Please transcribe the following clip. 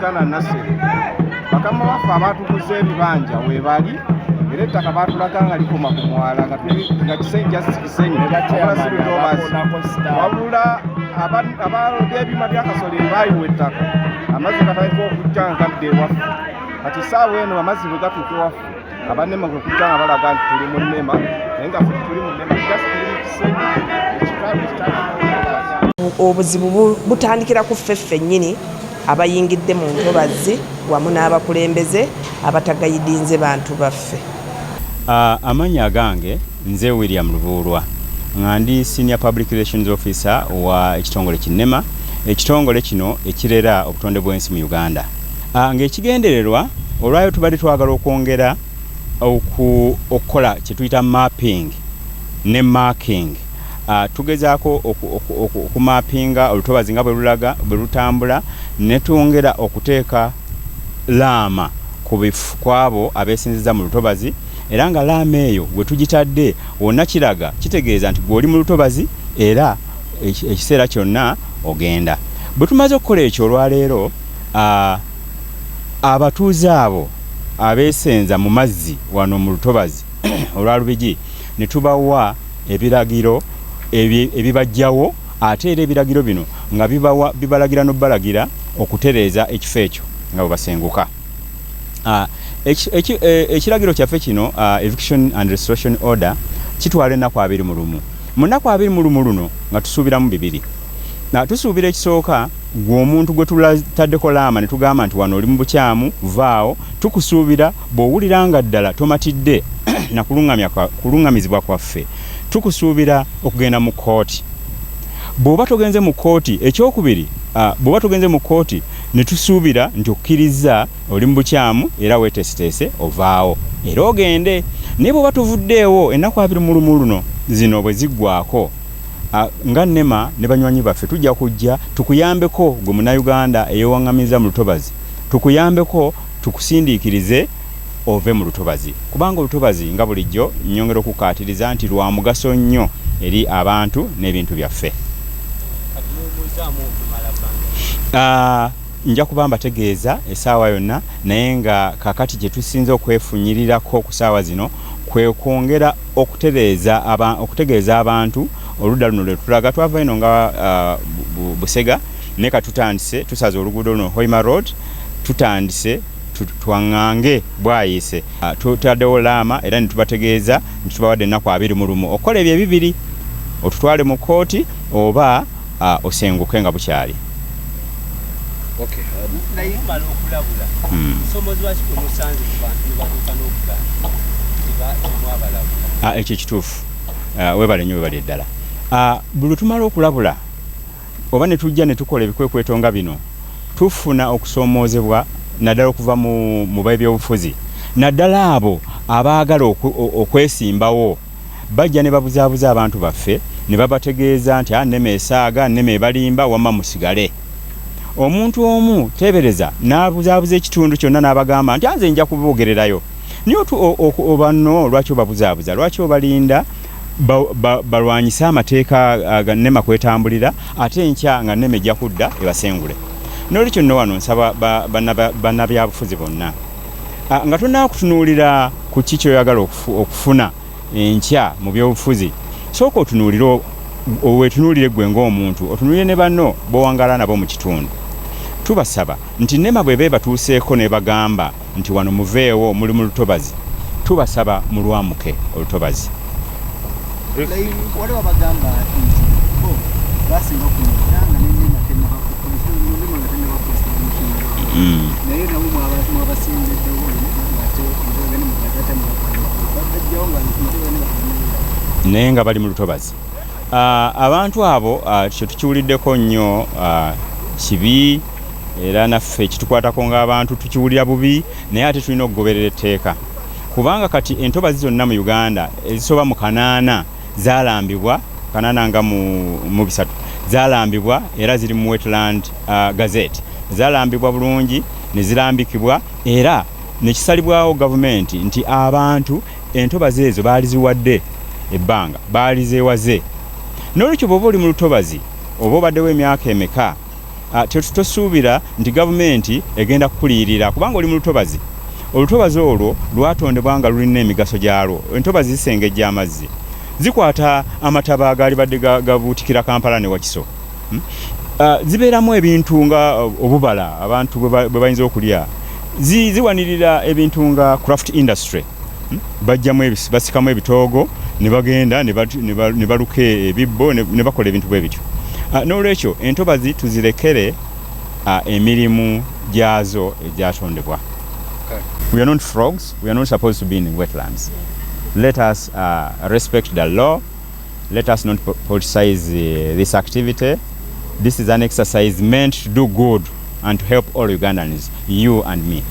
Kana nasiri bakama bafa abatukuze ebibanja webali era ettaka batulaga nga likoma ku mwala nga kisenja kisenyi wabula ababyebima byakasole bayiwa ettaka amazzi gataliko okujja nga gadde ewaffe kati saawa eno amazzi bwe gatuuka ewaffe abannema kwe kujja nga balaga nti tuli mu nnema naye nga ffe tuli mu nnema just tuli mu kisenyi ekikaalu kitaka obuzibu butandikira ku ffeffe nnyini abayingidde mu ntobazi wamu n'abakulembeze abatagayidinze bantu baffe. Amanya agange nze William Lubuulwa nga ndi Senior Public Relations Officer wa ekitongole Kinema, ekitongole kino ekirera obutonde bw'ensi mu Uganda. Ng'ekigendererwa olwayo tubadde twagala okwongera okukola kye tuyita mapping ne marking. Tugezaako okumapinga olutobazi nga bwe lutambula ne twongera okuteeka laama ku abo abeesinziza mu lutobazi era nga laama eyo bwe tugitadde wonna kiraga kitegeeza nti gw'oli mu lutobazi era ekiseera kyonna ogenda. Bwe tumaze okukola ekyo olwaleero abatuuze abo abeesenza mu mazzi wano mu lutobazi olwa Lubigi ne tubawa ebiragiro ebibajjawo ate era ebiragiro bino nga bibalagira n'obbalagira okutereeza ekifo ekyo nga bwe basenguka. Ekiragiro kyaffe kino Eviction and Restoration Order kitwala ennaku 21. Mu nnaku 21 luno nga tusuubiramu bibiri. Tusuubira ekisooka gw'omuntu gwe tulattaddeko laama ne tugamba nti wano oli mu bukyamu vaawo, tukusuubira bw'owulira nga ddala tomatidde na kulungamizibwa kwaffe tukusuubira okugenda mu kooti. Bw'oba togenze mu kooti, ekyokubiri bw'oba togenze mu kooti ne tusuubira nti okkiriza oli mu bukyamu era weeteeseteese ovaawo era ogende. Naye bw'oba tuvuddeewo ennaku 21 luno zino bwe ziggwako nga Nnema ne banywanyi baffe tujja kujja tukuyambeko gwe Munnayuganda eyewaŋŋamiza mu lutobazi, tukuyambeko tukusindiikirize ove mu lutobazi kubanga olutobazi nga bulijjo nnyongera okukaatiriza nti lwa mugaso nnyo eri abantu n'ebintu byaffe. Nja kuba mbategeeza essaawa yonna naye nga kakati gye tusinze okwefunyirirako ku ssaawa zino kwe kwongera okutegeeza abantu oludda luno lwe tulaga twava eno nga Busega naye katutandise tusaze oluguudo luno Hoima Road tutandise twaŋŋange bwayise tutaddewo laama era ne tubategeeza nti tubawadde ennaku 21 okukola ebyo ebibiri otutwale mu kooti oba osenguke nga bukyali. Ekyo kituufu weebale nnyo weebale ddala. Buli tumala okulabula oba ne tujja ne tukola ebikwekweto nga bino tufuna okusoomoozebwa naddala okuva mu b'ebyobufuzi naddala abo abaagala okwesimbawo bajja ne babuzaabuza abantu baffe ne babategeeza nti nneme esaaga nneme ebalimba wamma musigale. Omuntu omu teebereza n'abuzaabuza ekitundu kyonna n'abagamba nti nze nja kuboogererayo naye obanno lwaki obabuzaabuza lwaki obalinda balwanyise amateeka ga nnema kwetambulira ate enkya nga nneme ejja kudda ebasengule. N'olwekyo nno wano nsaba bannabyabufuzi bonna nga tonnakutunuulira ku ki kyoyagala okufuna enkya mu byobufuzi sooka wetunuulire ggwe ng'omuntu otunuulire ne banno b'owangala nabo mu kitundu. Tubasaba nti nnema bw'eba ebatuuseeko ne bagamba nti wano muveewo muli mu lutobazi tubasaba mulwamuke olutobazi. Waliwo bagamba nti basinga okunyumira nga n'ennema naye nabo mwabasingeddewo naye nga bali mu lutobazi. Abantu abo kye tukiwuliddeko nnyo kibi era naffe kitukwatako ng'abantu tukiwulira bubi naye ate tulina okugoberera etteeka kubanga kati entobazi zonna mu Uganda ezisoba mu 8 zaalambibwa 8 nga mu 3 zaalambibwa era ziri mu Wetland Gazette zaalambibwa bulungi ne zirambikibwa era ne kisalibwawo gavumenti nti abantu entobazi ezo baali ziwadde ebbanga baali zeewaze. N'olwekyo bw'oba oli mu lutobazi oba obaddewo emyaka emeka tosuubira nti gavumenti egenda kukuliyirira kubanga oli mu lutobazi. Olutobazi olwo lwatondebwa nga lulina emigaso gyalwo. Entobazi zisengejja amazzi zikwata amataba agaali badde gabuutikira Kampala ne Wakiso. Zibeeramu ebintu nga obubala abantu bwe bayinza okulya ziwanirira ebintu nga craft industry. Bajjamu basikamu ebitoogo ne bagenda ne baluka ebibbo ne bakola ebintu bwe bityo. N'olwekyo entobazi tuzirekere emirimu gyazo egyatondebwa. We are not frogs. We are not supposed to be in wetlands. Let us respect the law. Let us not politicize this activity. This is an exercise meant to do good and to help all Ugandans, you and me.